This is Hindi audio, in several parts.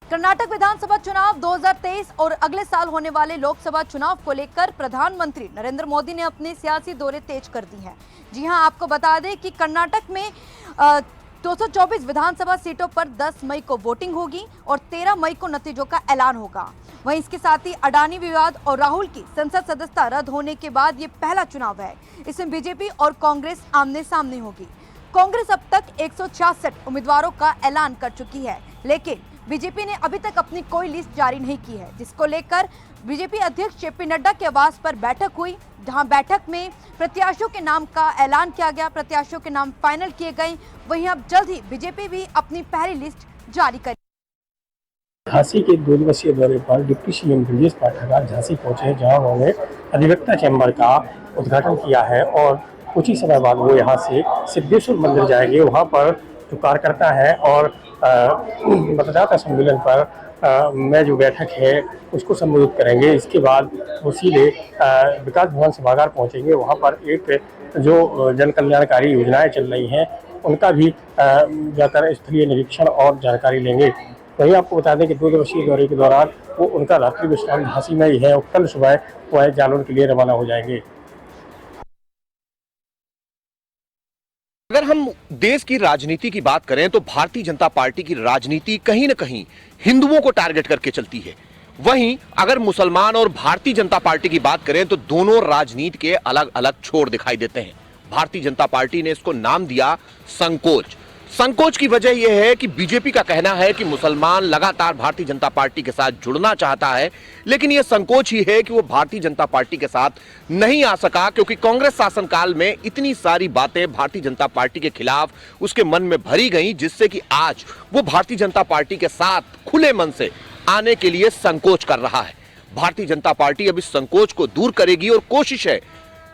कर्नाटक विधानसभा चुनाव 2023 और अगले साल होने वाले लोकसभा चुनाव को लेकर प्रधानमंत्री नरेंद्र मोदी ने अपने सियासी दौरे तेज कर दी हैं। जी हां, आपको बता दें कि कर्नाटक में 224 विधानसभा सीटों पर 10 मई को वोटिंग होगी और 13 मई को नतीजों का ऐलान होगा। वहीं इसके साथ ही अडानी विवाद और राहुल की संसद सदस्यता रद्द होने के बाद ये पहला चुनाव है। इसमें बीजेपी और कांग्रेस आमने सामने होगी। कांग्रेस अब तक 166 उम्मीदवारों का ऐलान कर चुकी है, लेकिन बीजेपी ने अभी तक अपनी कोई लिस्ट जारी नहीं की है, जिसको लेकर बीजेपी अध्यक्ष जेपी नड्डा के आवास पर बैठक हुई, जहां बैठक में प्रत्याशियों के नाम का ऐलान किया गया, प्रत्याशियों के नाम फाइनल किए गए। वहीं अब जल्द ही बीजेपी भी अपनी पहली लिस्ट जारी करेगी। झांसी के 2 दिवसीय दौरे पर डिप्टी सीएम ब्रजेश पाठक आज झांसी पहुंचे, जहां उन्होंने अधिवक्ता चैम्बर का उद्घाटन किया है और कुछ ही समय बाद वो यहाँ से सिद्धेश्वर मंदिर जाएंगे। वहाँ पर जो कार्यकर्ता है और मतदाता सम्मेलन पर में जो बैठक है उसको संबोधित करेंगे। इसके बाद वो सीधे विकास भवन सभागार पहुँचेंगे। वहाँ पर एक जो जन कल्याणकारी योजनाएं चल रही हैं उनका भी जाकर स्थलीय निरीक्षण और जानकारी लेंगे। वहीं आपको बता दें कि 2 दिवसीय दौरे के दौरान वो उनका रात्रि विश्राम झांसी में ही है और कल सुबह वह जालौन के लिए रवाना हो जाएंगे। अगर हम देश की राजनीति की बात करें तो भारतीय जनता पार्टी की राजनीति कहीं न कहीं हिंदुओं को टारगेट करके चलती है। वहीं अगर मुसलमान और भारतीय जनता पार्टी की बात करें तो दोनों राजनीति के अलग अलग छोर दिखाई देते हैं। भारतीय जनता पार्टी ने इसको नाम दिया संकोच। संकोच की वजह यह है कि बीजेपी का कहना है कि मुसलमान लगातार भारतीय जनता पार्टी के साथ जुड़ना चाहता है, लेकिन यह संकोच ही है कि वो भारतीय जनता पार्टी के साथ नहीं आ सका, क्योंकि कांग्रेस शासनकाल में इतनी सारी बातें भारतीय जनता पार्टी के खिलाफ उसके मन में भरी गई, जिससे कि आज वो भारतीय जनता पार्टी के साथ खुले मन से आने के लिए संकोच कर रहा है। भारतीय जनता पार्टी अब इस संकोच को दूर करेगी और कोशिश है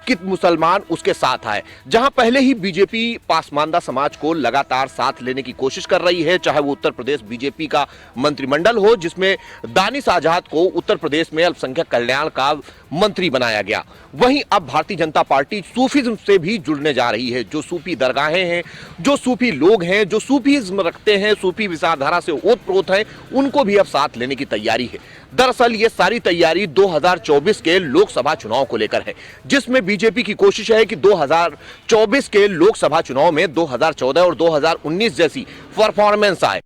कि मुसलमान उसके साथ आए। जहां पहले ही बीजेपी पासमानदा समाज को लगातार साथ लेने की कोशिश कर रही है, चाहे वो उत्तर प्रदेश बीजेपी का मंत्रिमंडल हो जिसमें दानिश आजाद को उत्तर प्रदेश में अल्पसंख्यक कल्याण का मंत्री बनाया गया, वहीं अब भारतीय जनता पार्टी सूफीज्म से भी जुड़ने जा रही है। जो सूफी दरगाहें हैं, जो सूफी लोग हैं, जो सूफीज्म रखते हैं, सूफी विचारधारा से ओतप्रोत हैं, उनको भी अब साथ लेने की तैयारी है। दरअसल ये सारी तैयारी 2024 के लोकसभा चुनाव को लेकर है, जिसमें बीजेपी की कोशिश है कि 2024 के लोकसभा चुनाव में 2014 और 2019 जैसी परफॉर्मेंस आए।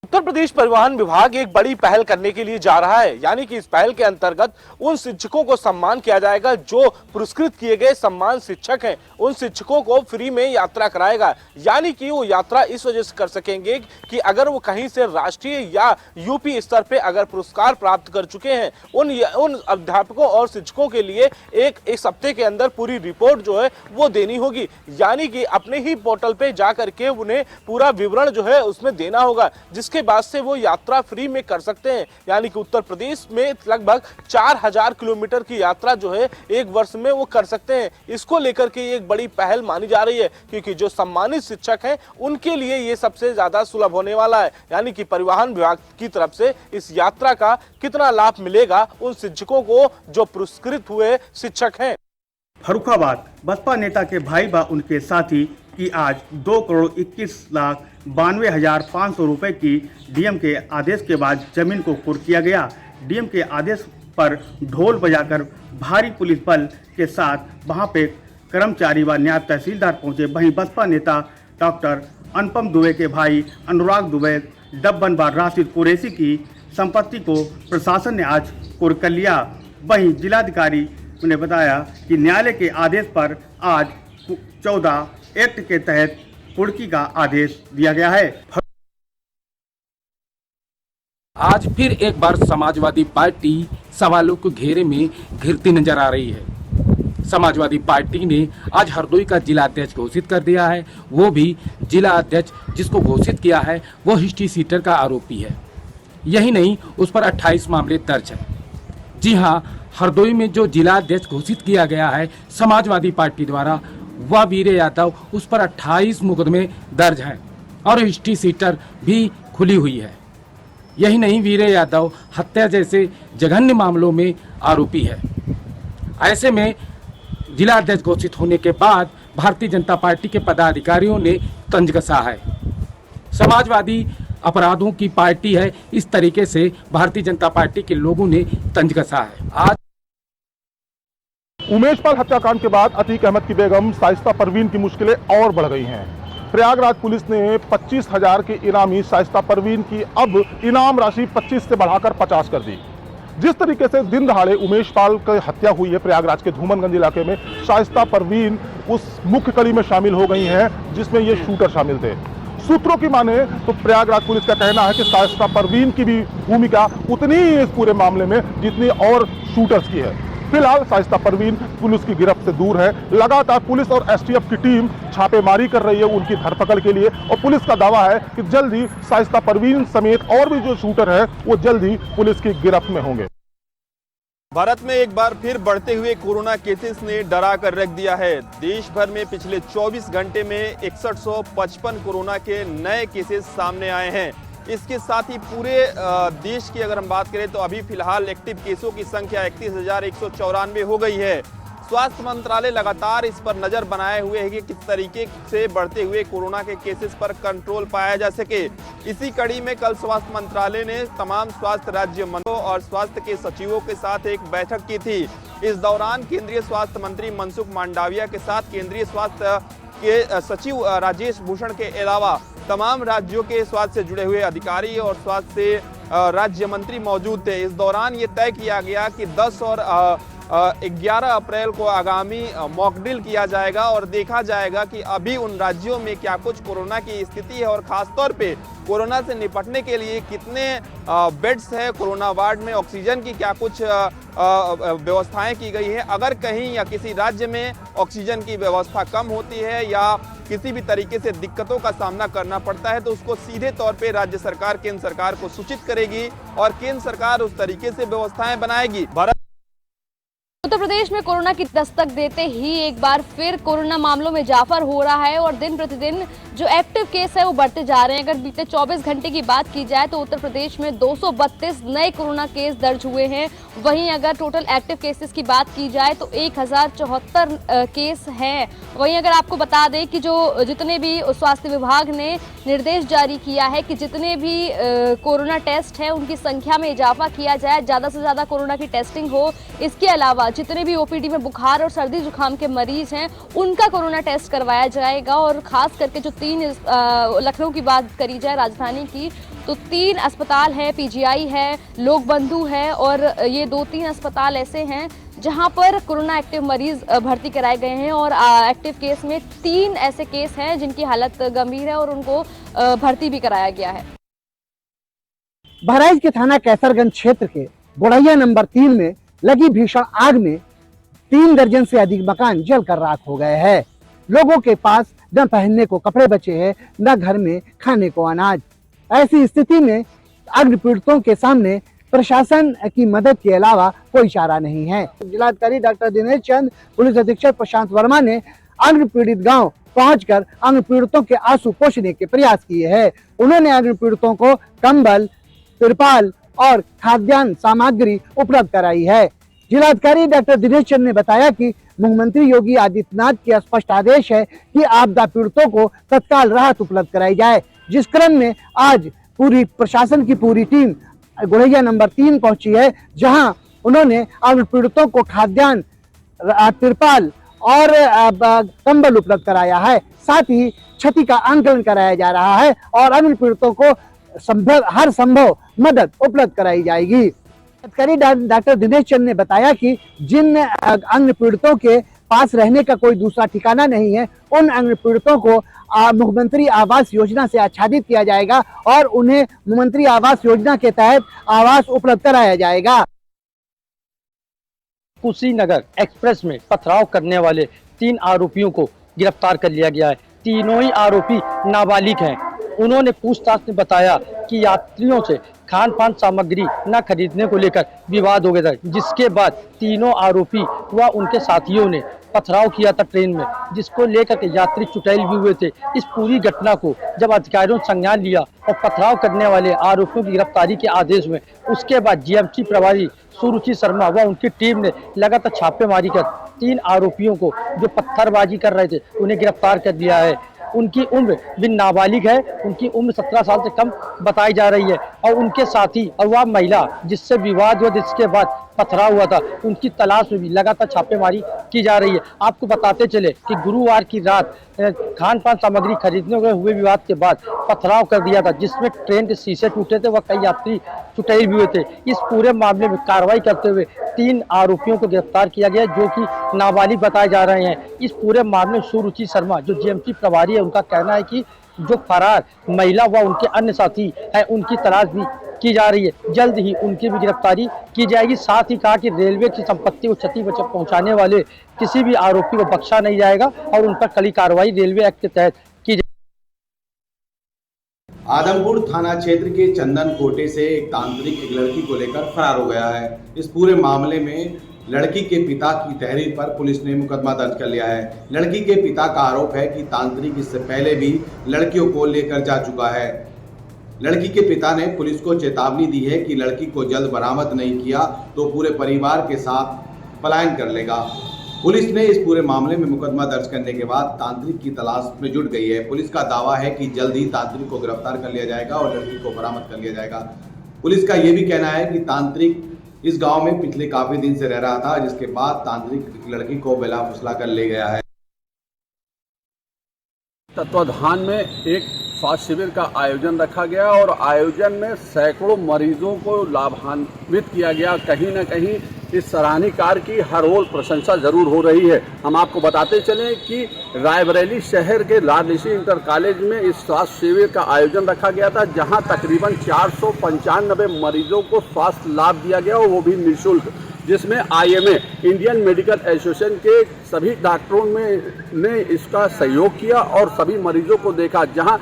उत्तर प्रदेश परिवहन विभाग एक बड़ी पहल करने के लिए जा रहा है, यानी कि इस पहल के अंतर्गत उन शिक्षकों को सम्मान किया जाएगा जो पुरस्कृत किए गए सम्मान शिक्षक हैं। उन शिक्षकों को फ्री में यात्रा कराएगा, यानी कि वो यात्रा इस वजह से कर सकेंगे कि अगर वो कहीं से राष्ट्रीय या यूपी स्तर पे अगर पुरस्कार प्राप्त कर चुके हैं, उन अध्यापकों और शिक्षकों के लिए एक हफ्ते के अंदर पूरी रिपोर्ट जो है वो देनी होगी, यानी कि अपने ही पोर्टल पे जा करके उन्हें पूरा विवरण जो है उसमें देना होगा, जिसके बाद से वो यात्रा फ्री में कर सकते हैं। यानी कि उत्तर प्रदेश में लगभग 4000 किलोमीटर की यात्रा जो है एक वर्ष में वो कर सकते हैं। इसको लेकर के एक बड़ी पहल मानी जा रही है, क्योंकि जो सम्मानित शिक्षक हैं उनके लिए ये सबसे ज्यादा सुलभ होने वाला है। यानी कि परिवहन विभाग की तरफ से इस यात्रा का कितना लाभ मिलेगा उन शिक्षकों को जो पुरस्कृत हुए शिक्षक हैं। फर्रुखाबाद बसपा नेता के भाई व उनके साथी की आज 2,21,92,500 रुपए की डीएम के आदेश के बाद जमीन को कुर्क किया गया। डीएम के आदेश पर ढोल बजाकर भारी पुलिस बल के साथ वहां पे कर्मचारी व नायब तहसीलदार पहुंचे। वहीं बसपा नेता डॉक्टर अनुपम दुबे के भाई अनुराग दुबे डब्बन व राशिद कुरैशी की संपत्ति को प्रशासन ने आज कुर्क कर लिया। वहीं जिलाधिकारी ने बताया कि न्यायालय के आदेश पर आज 14 एक्ट के तहत कुर्की का आदेश दिया गया है। आज फिर एक बार समाजवादी पार्टी सवालों को घेरे में घिरती नजर आ रही है। समाजवादी पार्टी ने आज हरदोई का जिला अध्यक्ष घोषित कर दिया है। वो भी जिला अध्यक्ष जिसको घोषित किया है वो हिस्ट्री सीटर का आरोपी है। यही नहीं, उस पर 28 मामले दर्ज है। जी हाँ, हरदोई में जो जिला अध्यक्ष घोषित किया गया है समाजवादी पार्टी द्वारा, वह वीरे यादव, उस पर 28 मुकदमे दर्ज हैं और हिस्ट्री सीटर भी खुली हुई है। यही नहीं, वीरे यादव हत्या जैसे जघन्य मामलों में आरोपी है। ऐसे में जिला अध्यक्ष घोषित होने के बाद भारतीय जनता पार्टी के पदाधिकारियों ने तंज कसा है। समाजवादी अपराधों की पार्टी है, इस तरीके से भारतीय जनता पार्टी के लोगों ने तंज कसा है। आज उमेश पाल हत्याकांड के बाद अतीक अहमद की बेगम शाइस्ता परवीन की मुश्किलें और बढ़ गई हैं। प्रयागराज पुलिस ने 25,000 की इनामी शाइस्ता परवीन की अब इनाम राशि 25 से बढ़ाकर 50 कर दी। जिस तरीके से दिन दहाड़े उमेश पाल की हत्या हुई है प्रयागराज के धूमनगंज इलाके में, शाइस्ता परवीन उस मुख्य कड़ी में शामिल हो गई हैं जिसमें ये शूटर शामिल थे। सूत्रों की माने तो प्रयागराज पुलिस का कहना है कि शाइस्ता परवीन की भी भूमिका उतनी ही इस पूरे मामले में जितनी और शूटर्स की है। फिलहाल शाइस्ता परवीन पुलिस की गिरफ्त से दूर है। लगातार पुलिस और एसटीएफ की टीम छापेमारी कर रही है उनकी धरपकड़ के लिए, और पुलिस का दावा है कि जल्द ही शाइस्ता परवीन समेत और भी जो शूटर है वो जल्द ही पुलिस की गिरफ्त में होंगे। भारत में एक बार फिर बढ़ते हुए कोरोना केसेस ने डरा कर रख दिया है। देश भर में पिछले 24 घंटे में 6155 कोरोना के नए केसेस सामने आए हैं। इसके साथ ही पूरे देश की अगर हम बात करें तो अभी फिलहाल एक्टिव केसों की संख्या 31,194 हो गई है। स्वास्थ्य मंत्रालय लगातार इस पर नजर बनाए हुए है कि किस तरीके से बढ़ते हुए कोरोना के केसेस पर कंट्रोल पाया जा सके। इसी कड़ी में कल स्वास्थ्य मंत्रालय ने तमाम स्वास्थ्य राज्य मंत्रियों और स्वास्थ्य के सचिवों के साथ एक बैठक की थी। इस दौरान केंद्रीय स्वास्थ्य मंत्री मनसुख मांडविया के साथ केंद्रीय स्वास्थ्य के सचिव राजेश भूषण के अलावा तमाम राज्यों के स्वास्थ्य से जुड़े हुए अधिकारी और स्वास्थ्य से राज्य मंत्री मौजूद थे। इस दौरान ये तय किया गया कि 10 और 11 अप्रैल को आगामी मॉक ड्रिल किया जाएगा और देखा जाएगा कि अभी उन राज्यों में क्या कुछ कोरोना की स्थिति है और खासतौर पे कोरोना से निपटने के लिए कितने बेड्स है, कोरोना वार्ड में ऑक्सीजन की क्या कुछ व्यवस्थाएं की गई है। अगर कहीं या किसी राज्य में ऑक्सीजन की व्यवस्था कम होती है या किसी भी तरीके से दिक्कतों का सामना करना पड़ता है तो उसको सीधे तौर पे राज्य सरकार केंद्र सरकार को सूचित करेगी और केंद्र सरकार उस तरीके से व्यवस्थाएं बनाएगी। उत्तर प्रदेश में कोरोना की दस्तक देते ही एक बार फिर कोरोना मामलों में इजाफा हो रहा है और दिन प्रतिदिन जो एक्टिव केस है वो बढ़ते जा रहे हैं। अगर बीते 24 घंटे की बात की जाए तो उत्तर प्रदेश में 232 नए कोरोना केस दर्ज हुए हैं। वहीं अगर टोटल एक्टिव केसेस की बात की जाए तो 1074 केस हैं। वहीं अगर आपको बता दें कि जो जितने भी स्वास्थ्य विभाग ने निर्देश जारी किया है कि जितने भी कोरोना टेस्ट हैं उनकी संख्या में इजाफा किया जाए, ज़्यादा से ज़्यादा कोरोना की टेस्टिंग हो। इसके अलावा जितने भी ओपीडी में बुखार और सर्दी जुकाम के मरीज हैं उनका कोरोना टेस्ट करवाया जाएगा। और खास करके जो 3 लखनऊ की बात करी जाए राजधानी की तो 3 अस्पताल है, पीजीआई है, लोक बंधु है और ये 2-3 अस्पताल ऐसे हैं जहां पर कोरोना एक्टिव मरीज भर्ती कराए गए हैं। और एक्टिव केस में 3 ऐसे केस हैं जिनकी हालत गंभीर है और उनको भर्ती भी कराया गया है। बहराइच के थाना कैसरगंज क्षेत्र के बुढ़ैया नंबर 3 में लगी भीषण आग में 3 दर्जन से अधिक मकान जलकर राख हो गए हैं। लोगों के पास न पहनने को कपड़े बचे हैं, न घर में खाने को अनाज। ऐसी स्थिति में अग्नि पीड़ितों के सामने प्रशासन की मदद के अलावा कोई चारा नहीं है। जिलाधिकारी डॉक्टर दिनेश चंद, पुलिस अधीक्षक प्रशांत वर्मा ने अग्नि पीड़ित गांव पहुंचकर अग्नि पीड़ितों के आंसू पोंछने के प्रयास किए हैं। उन्होंने अग्नि पीड़ितों को कंबल, तिरपाल और खाद्यान्न सामग्री उपलब्ध कराई है। जिलाधिकारी डॉक्टर दिनेश चंद ने बताया कि मुख्यमंत्री योगी आदित्यनाथ के स्पष्ट आदेश है कि आपदा पीड़ितों को तत्काल राहत उपलब्ध कराई जाए। जिस क्रम में आज पूरी प्रशासन की पूरी टीम गुड़ैया नंबर 3 पहुंची है, जहां उन्होंने अग्नि पीड़ितों को खाद्यान्न, तिरपाल और कंबल उपलब्ध कराया है। साथ ही क्षति का आंकलन कराया जा रहा है और अग्नि पीड़ितों को हर संभव मदद उपलब्ध कराई जाएगी। अधिकारी डॉक्टर दिनेश चंद ने बताया कि जिन अग्नि पीड़ितों के पास रहने का कोई दूसरा ठिकाना नहीं है, उन अग्नि पीड़ितों को मुख्यमंत्री आवास योजना से आच्छादित किया जाएगा और उन्हें मुख्यमंत्री आवास योजना के तहत आवास उपलब्ध कराया जाएगा। कुशीनगर एक्सप्रेस में पथराव करने वाले 3 आरोपियों को गिरफ्तार कर लिया गया है। तीनों ही आरोपी नाबालिग हैं। उन्होंने पूछताछ में बताया कि यात्रियों से खान पान सामग्री न खरीदने को लेकर विवाद हो गया था, जिसके बाद तीनों आरोपी व उनके साथियों ने पथराव किया था ट्रेन में, जिसको लेकर के यात्री चुटैल भी हुए थे। इस पूरी घटना को जब अधिकारियों ने संज्ञान लिया और पथराव करने वाले आरोपियों की गिरफ्तारी के आदेश में, उसके बाद जीएमसी प्रभारी सुरुचि शर्मा व उनकी टीम ने लगातार छापेमारी कर 3 आरोपियों को जो पत्थरबाजी कर रहे थे उन्हें गिरफ्तार कर लिया है। उनकी उम्र भी नाबालिग है, उनकी उम्र 17 साल से कम बताई जा रही है। और उनके साथी और वह महिला जिससे विवाद हुआ, जिसके बाद पथराव हुआ था, उनकी तलाश में भी लगातार छापेमारी की जा रही है। आपको बताते चले कि गुरुवार की रात खान पान सामग्री खरीदने के हुए विवाद के बाद पथराव कर दिया था, जिसमें ट्रेन के शीशे टूटे थे व कई यात्री चुटैल भी हुए थे। इस पूरे मामले में कार्रवाई करते हुए 3 आरोपियों को गिरफ्तार किया गया, जो कि नाबालिग बताए जा रहे हैं। इस पूरे मामले में सुरुचि शर्मा जो जीएमसी प्रभारी है, उनका कहना है कि जो फरार महिला व उनके अन्य साथी हैं, उनकी तलाश भी की जा रही है। जल्द ही उनकी भी गिरफ्तारी की जाएगी। साथ ही कहा कि रेलवे की संपत्ति को क्षति पहुंचाने वाले किसी भी आरोपी को बख्शा नहीं जाएगा और उन पर कड़ी कार्रवाई रेलवे एक्ट के तहत की जाएगी। आदमपुर थाना क्षेत्र के चंदन कोटे से एक तांत्रिक एक लड़की को लेकर फरार हो गया है। इस पूरे मामले में लड़की के पिता की तहरीर पर पुलिस ने मुकदमा दर्ज कर लिया है। लड़की के पिता का आरोप है कि तांत्रिक इससे पहले भी लड़कियों को लेकर जा चुका है। लड़की के पिता ने पुलिस को चेतावनी दी है कि लड़की को जल्द बरामद नहीं किया तो पूरे परिवार के साथ पलायन कर लेगा। पुलिस ने इस पूरे मामले में मुकदमा दर्ज करने के बाद तांत्रिक की तलाश में जुट गई है। पुलिस का दावा है कि जल्द ही तांत्रिक को गिरफ्तार कर लिया जाएगा और लड़की को बरामद कर लिया जाएगा। पुलिस का यह भी कहना है कि तांत्रिक इस गांव में पिछले काफी दिन से रह रहा था, जिसके बाद तांत्रिक लड़की को बेला फुसला कर ले गया है। तत्वाधान में एक स्वास्थ्य शिविर का आयोजन रखा गया और आयोजन में सैकड़ों मरीजों को लाभान्वित किया गया। कहीं न कहीं इस सराहनीय कार्य की हर ओर प्रशंसा जरूर हो रही है। हम आपको बताते चलें कि रायबरेली शहर के लाल ऋषि इंटर कॉलेज में इस स्वास्थ्य शिविर का आयोजन रखा गया था, जहां तकरीबन 495 मरीजों को स्वास्थ्य लाभ दिया गया और वो भी निःशुल्क, जिसमें IMA इंडियन मेडिकल एसोसिएशन के सभी डॉक्टरों ने इसका सहयोग किया और सभी मरीजों को देखा। जहां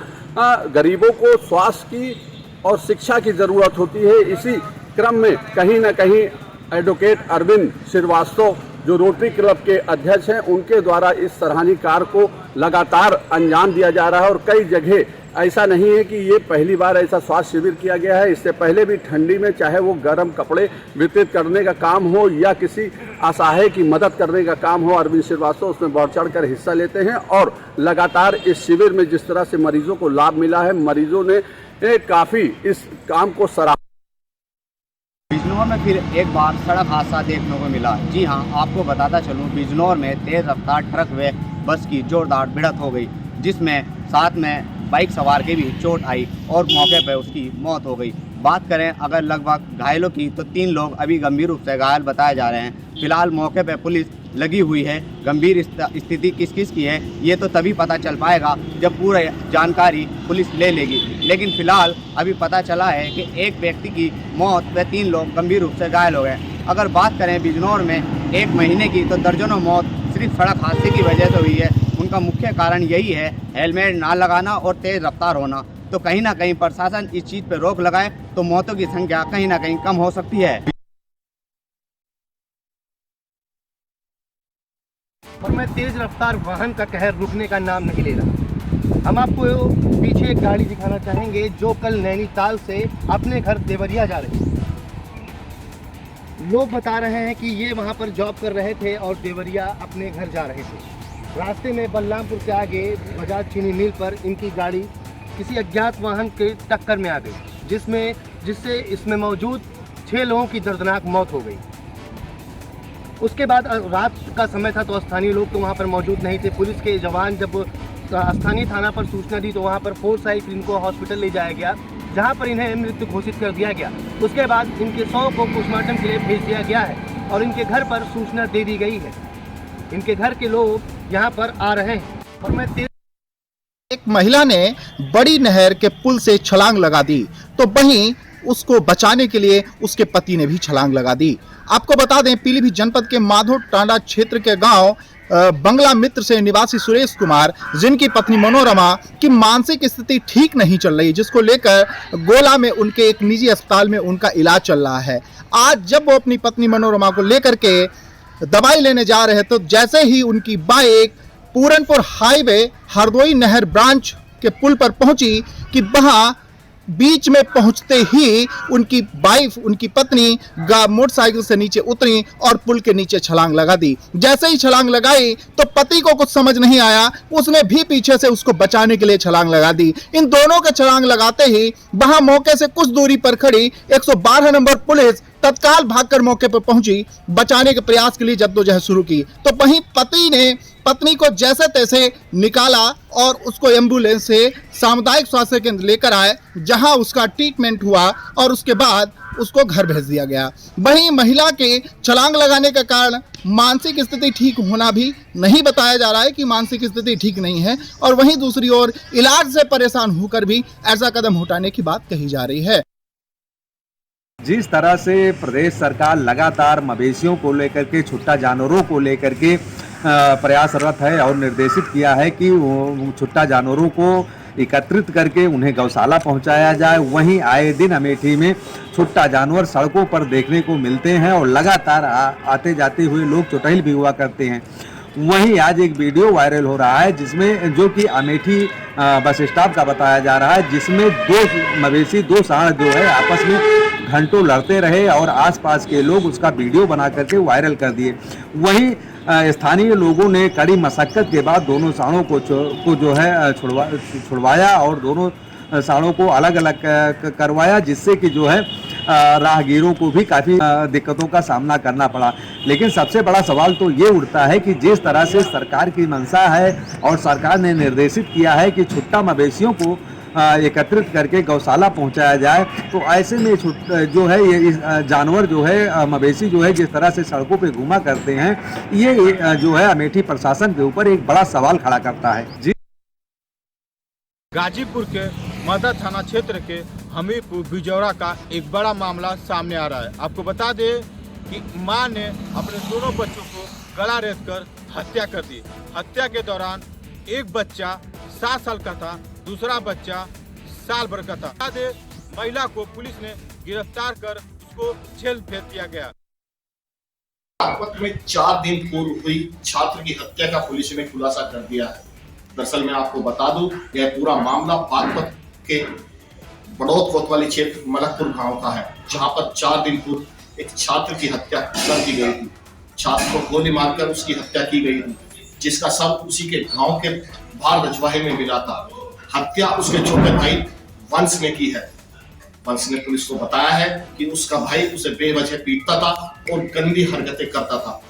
गरीबों को स्वास्थ्य की और शिक्षा की ज़रूरत होती है, इसी क्रम में कहीं न कहीं एडवोकेट अरविंद श्रीवास्तव जो रोटरी क्लब के अध्यक्ष हैं, उनके द्वारा इस सराहनीय कार्य को लगातार अंजाम दिया जा रहा है। और कई जगह ऐसा नहीं है कि ये पहली बार ऐसा स्वास्थ्य शिविर किया गया है। इससे पहले भी ठंडी में चाहे वो गर्म कपड़े वितरित करने का काम हो या किसी असहाय की मदद करने का काम हो, अरविंद श्रीवास्तव उसमें बढ़ चढ़ कर हिस्सा लेते हैं। और लगातार इस शिविर में जिस तरह से मरीजों को लाभ मिला है, मरीजों ने काफ़ी इस काम को सराहा। बिजनौर में फिर एक बार सड़क हादसा देखने को मिला। जी हां, आपको बताता चलूं, बिजनौर में तेज रफ्तार ट्रक व बस की जोरदार भिड़ंत हो गई, जिसमें साथ में बाइक सवार के भी चोट आई और मौके पर उसकी मौत हो गई। बात करें अगर लगभग घायलों की, तो 3 लोग अभी गंभीर रूप से घायल बताए जा रहे हैं। फिलहाल मौके पर पुलिस लगी हुई है। गंभीर स्थिति किस किस की है ये तो तभी पता चल पाएगा जब पूरी जानकारी पुलिस ले लेगी। लेकिन फिलहाल अभी पता चला है कि एक व्यक्ति की मौत व 3 लोग गंभीर रूप से घायल हो गए। अगर बात करें बिजनौर में 1 महीने की, तो दर्जनों मौत सिर्फ सड़क हादसे की वजह से हुई है। उनका मुख्य कारण यही है हेलमेट ना लगाना और तेज़ रफ्तार होना। तो कहीं ना कहीं प्रशासन इस चीज़ पर रोक लगाए तो मौतों की संख्या कहीं ना कहीं कम हो सकती है। और मैं तेज रफ्तार वाहन का कहर रुकने का नाम नहीं ले रहा। हम आपको पीछे एक गाड़ी दिखाना चाहेंगे जो कल नैनीताल से अपने घर देवरिया जा रही है। लोग बता रहे हैं कि ये वहाँ पर जॉब कर रहे थे और देवरिया अपने घर जा रहे थे। रास्ते में बलरामपुर के आगे बजाज चीनी मिल पर इनकी गाड़ी किसी अज्ञात वाहन के टक्कर में आ गई, जिससे इसमें मौजूद 6 लोगों की दर्दनाक मौत हो गई। उसके बाद रात का समय था तो स्थानीय लोग तो वहाँ पर मौजूद नहीं थे। पुलिस के जवान जब स्थानीय थाना पर सूचना दी तो वहाँ पर फोर्स आई, फिर इनको हॉस्पिटल ले जाया गया, जहाँ पर इन्हें मृत्यु घोषित कर दिया गया। उसके बाद इनके शव को पोस्टमार्टम के लिए भेज दिया गया है और इनके घर पर सूचना दे दी गई है। इनके घर के लोग यहाँ पर आ रहे हैं। और मैं एक महिला ने बड़ी नहर के पुल से छलांग लगा दी, तो वहीं उसको बचाने के लिए उसके पति ने भी छलांग लगा दी। आपको बता दें, पीलीभीत जनपद के माधो टांडा क्षेत्र के गांव बंगला मित्र से निवासी सुरेश कुमार, जिनकी पत्नी मनोरमा की मानसिक स्थिति ठीक नहीं चल रही, जिसको लेकर गोला में उनके एक निजी अस्पताल में उनका इलाज चल रहा है। आज जब वो अपनी पत्नी मनोरमा को लेकर के दवाई लेने जा रहे तो जैसे ही उनकी बाइक पूरनपुर हाईवे हरदोई नहर ब्रांच के पुल पर पहुंची कि वहां बीच में पहुंचते ही उनकी वाइफ, उनकी पत्नी मोटरसाइकिल से नीचे उतरी और पुल के नीचे छलांग लगा दी। जैसे ही छलांग लगाई तो पति को कुछ समझ नहीं आया, उसने भी पीछे से उसको बचाने के लिए छलांग लगा दी। इन दोनों के छलांग लगाते ही वहां मौके से कुछ दूरी पर खड़ी 112 नंबर पुलिस तत्काल भागकर मौके पर पहुंची, बचाने के प्रयास के लिए जद्दोजहद शुरू की। तो वहीं पति ने पत्नी को जैसे तैसे निकाला और उसको एम्बुलेंस से सामुदायिक स्वास्थ्य केंद्र लेकर आए, जहां उसका ट्रीटमेंट हुआ और उसके बाद उसको घर भेज दिया गया। वहीं महिला के छलांग लगाने का कारण मानसिक स्थिति ठीक होना भी नहीं बताया जा रहा है कि मानसिक स्थिति ठीक नहीं है, और वहीं दूसरी ओर इलाज से परेशान होकर भी ऐसा कदम उठाने की बात कही जा रही है। जिस तरह से प्रदेश सरकार लगातार मवेशियों को लेकर के, छुट्टा जानवरों को लेकर के प्रयासरत है और निर्देशित किया है कि छुट्टा जानवरों को एकत्रित करके उन्हें गौशाला पहुंचाया जाए, वहीं आए दिन अमेठी में छुट्टा जानवर सड़कों पर देखने को मिलते हैं और लगातार आते जाते हुए लोग चुटैल भी हुआ करते हैं। वहीं आज एक वीडियो वायरल हो रहा है जिसमें, जो कि अमेठी बस स्टॉप का बताया जा रहा है, जिसमें दो मवेशी, दो सांड जो है आपस में घंटों लड़ते रहे और आसपास के लोग उसका वीडियो बना करके वायरल कर दिए। वहीं स्थानीय लोगों ने कड़ी मशक्कत के बाद दोनों सांडों को जो है छुड़वाया और दोनों सांडों को अलग अलग करवाया, जिससे कि जो है राहगीरों को भी काफ़ी दिक्कतों का सामना करना पड़ा। लेकिन सबसे बड़ा सवाल तो ये उठता है कि जिस तरह से सरकार की मंशा है और सरकार ने निर्देशित किया है कि छुट्टा मवेशियों को एकत्रित करके गौशाला पहुंचाया जाए, तो ऐसे में जो है ये जानवर जो है, मवेशी जो है, जिस तरह से सड़कों पे घूमा करते हैं, ये जो है अमेठी प्रशासन के ऊपर एक बड़ा सवाल खड़ा करता है। जी, गाजीपुर के मदर थाना क्षेत्र के हमीरपुर बिजौरा का एक बड़ा मामला सामने आ रहा है। आपको बता दें कि मां ने अपने दोनों बच्चों को गला रेतकर हत्या कर दी। हत्या के दौरान एक बच्चा 7 साल का था, दूसरा बच्चा साल भर का था। बता दें, महिला को पुलिस ने गिरफ्तार कर उसको जेल भेज दिया गया। बागपत में 4 दिन पूर्व हुई छात्र की हत्या का पुलिस ने खुलासा कर दिया है। दरअसल मैं आपको बता दूं, यह पूरा मामला बागपत के बड़ौद कोतवाली क्षेत्र मलकपुर गांव का है, जहां पर 4 दिन पूर्व एक छात्र की हत्या कर दी गई थी। छात्र को गोली मारकर उसकी हत्या की गई थी, जिसका शव उसी के गांव के बाहर रजवाहे में मिला था। हत्या उसके छोटे भाई वंश ने की है। वंश ने पुलिस को बताया है कि उसका भाई उसे बेवजह पीटता था और गंदी हरकतें करता था।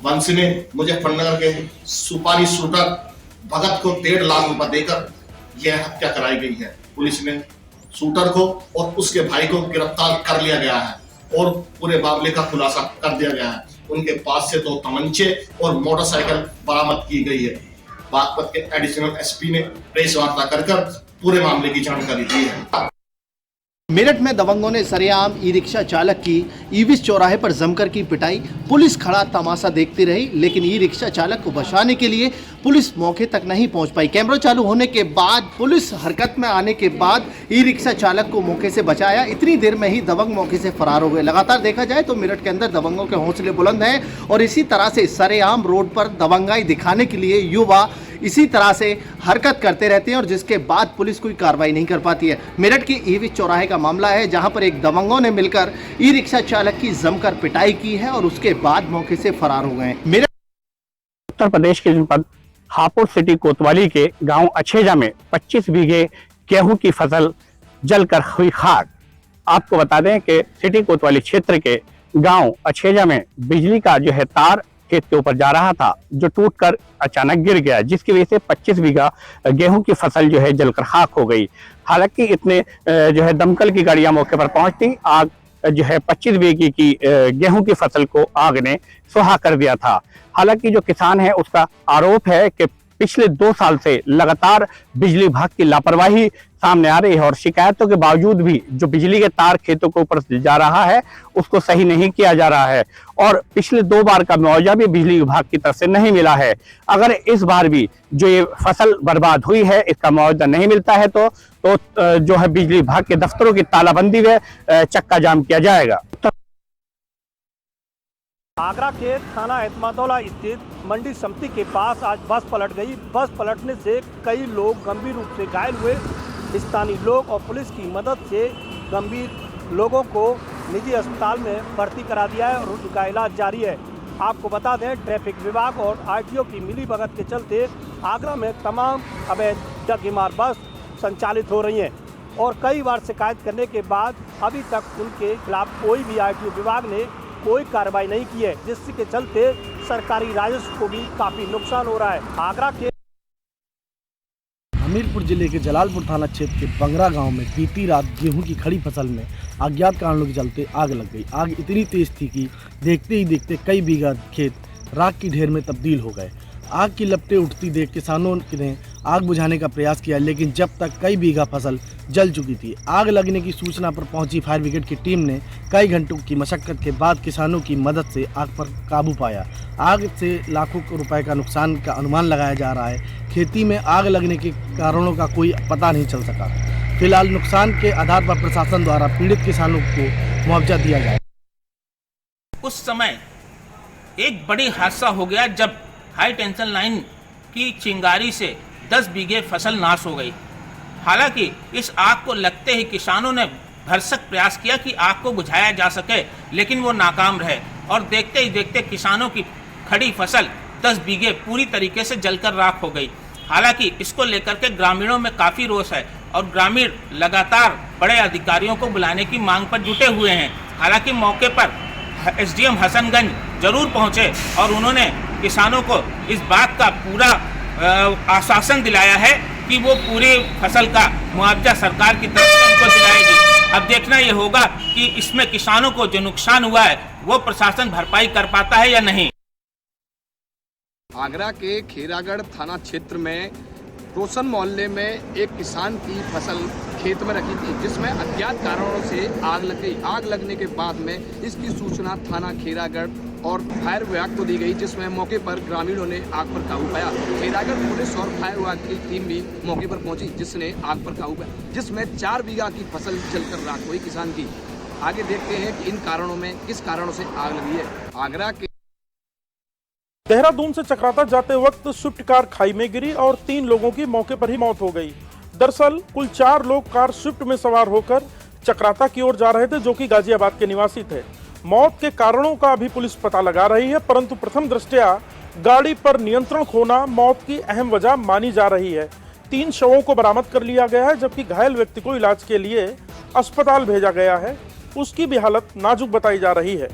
वंश ने मुजफ्फरनगर के सुपारी शूटर भगत को 1.5 लाख रुपए देकर यह हत्या कराई गई है। पुलिस ने शूटर को और उसके भाई को गिरफ्तार कर लिया गया है और पूरे मामले का खुलासा कर दिया गया है। उनके पास से 2 तमंचे और मोटरसाइकिल बरामद की गई है। बागपत के एडिशनल एसपी ने प्रेस वार्ता कर पूरे मामले की जानकारी दी है। मेरठ में दबंगों ने सरेआम ई रिक्शा चालक की ईविस चौराहे पर जमकर की पिटाई। पुलिस खड़ा तमाशा देखती रही, लेकिन ई रिक्शा चालक को बचाने के लिए पुलिस मौके तक नहीं पहुंच पाई। कैमरा चालू होने के बाद, पुलिस हरकत में आने के बाद ई रिक्शा चालक को मौके से बचाया। इतनी देर में ही दबंग मौके से फरार हो गए। लगातार देखा जाए तो मेरठ के अंदर दबंगों के हौसले बुलंद हैं और इसी तरह से सरेआम रोड पर दबंगाई दिखाने के लिए युवा इसी तरह से हरकत करते रहते हैं और जिसके बाद पुलिस कोई कार्रवाई नहीं कर पाती है। मेरठ के ईविस चौराहे का मामला है, जहां पर एक दबंगों ने मिलकर ई रिक्शा चालक की जमकर पिटाई की है और उसके बाद मौके से फरार हो गए। मेरठ उत्तर प्रदेश के जनपद हापुड़ सिटी कोतवाली के गांव अछेजा में 25 बीघे गेहूं की फसल जलकर हुई खाक। आपको बता दें कि सिटी कोतवाली क्षेत्र के गांव अछेजा में बिजली का जो है तार खेत के ऊपर जा रहा था, जो टूटकर अचानक गिर गया, जिसकी वजह से 25 बीघा गेहूं की फसल जो है जलकर खाक हो गई। हालांकि इतने जो है दमकल की गाड़ियां मौके पर पहुंचती, आग जो है 25 बीघे की गेहूं की फसल को आग ने सुहा कर दिया था। हालांकि जो किसान है उसका आरोप है कि पिछले 2 साल से लगातार बिजली विभाग की लापरवाही सामने आ रही है और शिकायतों के बावजूद भी जो बिजली के तार खेतों के ऊपर जा रहा है उसको सही नहीं किया जा रहा है और पिछले 2 बार का मुआवजा भी बिजली विभाग की तरफ से नहीं मिला है। अगर इस बार भी जो ये फसल बर्बाद हुई है इसका मुआवजा नहीं मिलता है तो जो है बिजली विभाग के दफ्तरों की तालाबंदी व चक्का जाम किया जाएगा। आगरा के थाना एतमादौला स्थित मंडी समिति के पास आज बस पलट गई। बस पलटने से कई लोग गंभीर रूप से घायल हुए। स्थानीय लोग और पुलिस की मदद से गंभीर लोगों को निजी अस्पताल में भर्ती करा दिया है और उनका इलाज जारी है। आपको बता दें, ट्रैफिक विभाग और आरटीओ की मिलीभगत के चलते आगरा में तमाम अवैध डगीमार बस संचालित हो रही हैं और कई बार शिकायत करने के बाद अभी तक उनके खिलाफ कोई भी आरटीओ विभाग ने कोई कार्रवाई नहीं की है, जिसके चलते सरकारी राजस्व को भी काफी नुकसान हो रहा है। आगरा के हमीरपुर जिले के जलालपुर थाना क्षेत्र के बंगरा गांव में बीती रात गेहूं की खड़ी फसल में अज्ञात कारणों के चलते आग लग गई। आग इतनी तेज थी कि देखते ही देखते कई बीघा खेत राख की ढेर में तब्दील हो गए। आग की लपटें उठती देख किसानों ने आग बुझाने का प्रयास किया, लेकिन जब तक कई बीघा फसल जल चुकी थी। आग लगने की सूचना पर पहुंची फायर ब्रिगेड की टीम ने कई घंटों की मशक्कत के बाद किसानों की मदद से आग पर काबू पाया। आग से लाखों रुपए का नुकसान का अनुमान लगाया जा रहा है। खेती में आग लगने के कारणों का कोई पता नहीं चल सका। फिलहाल नुकसान के आधार पर प्रशासन द्वारा पीड़ित किसानों को मुआवजा दिया जाए। उस समय एक बड़ी हादसा हो गया जब हाई टेंशन लाइन की चिंगारी से 10 बीघे फसल नाश हो गई। हालांकि इस आग को लगते ही किसानों ने भरसक प्रयास किया कि आग को बुझाया जा सके, लेकिन वो नाकाम रहे और देखते ही देखते किसानों की खड़ी फसल 10 बीघे पूरी तरीके से जलकर राख हो गई। हालांकि इसको लेकर के ग्रामीणों में काफ़ी रोष है और ग्रामीण लगातार बड़े अधिकारियों को बुलाने की मांग पर जुटे हुए हैं। हालांकि मौके पर एसडीएम हसनगंज जरूर पहुंचे और उन्होंने किसानों को इस बात का पूरा आश्वासन दिलाया है कि वो पूरी फसल का मुआवजा सरकार की तरफ से उनको दिलाएगी। अब देखना ये होगा कि इसमें किसानों को जो नुकसान हुआ है वो प्रशासन भरपाई कर पाता है या नहीं। आगरा के खेरागढ़ थाना क्षेत्र में रोशन मोहल्ले में एक किसान की फसल खेत में रखी थी, जिसमें अज्ञात कारणों से आग लग गई। आग लगने के बाद में इसकी सूचना थाना खेरागढ़ और फायर विभाग को दी गई, जिसमें मौके पर ग्रामीणों ने आग पर काबू पाया। खेरागढ़ पुलिस और फायर विभाग की टीम भी मौके पर पहुंची, जिसने आग पर काबू पाया, जिसमें 4 बीघा की फसल जलकर राख हुई किसान की। आगे देखते हैं कि इन कारणों में किस कारणों से आग लगी है। आगरा के देहरादून से चक्राता जाते वक्त स्विफ्ट कार खाई में गिरी और 3 लोगों की मौके पर ही मौत हो गई। दरअसल कुल 4 लोग कार स्विफ्ट में सवार होकर चक्राता की ओर जा रहे थे, जो कि गाजियाबाद के निवासी थे। मौत के कारणों का अभी पुलिस पता लगा रही है, परंतु प्रथम दृष्टया गाड़ी पर नियंत्रण खोना मौत की अहम वजह मानी जा रही है। 3 शवों को बरामद कर लिया गया है, जबकि घायल व्यक्ति को इलाज के लिए अस्पताल भेजा गया है। उसकी भी हालत नाजुक बताई जा रही है।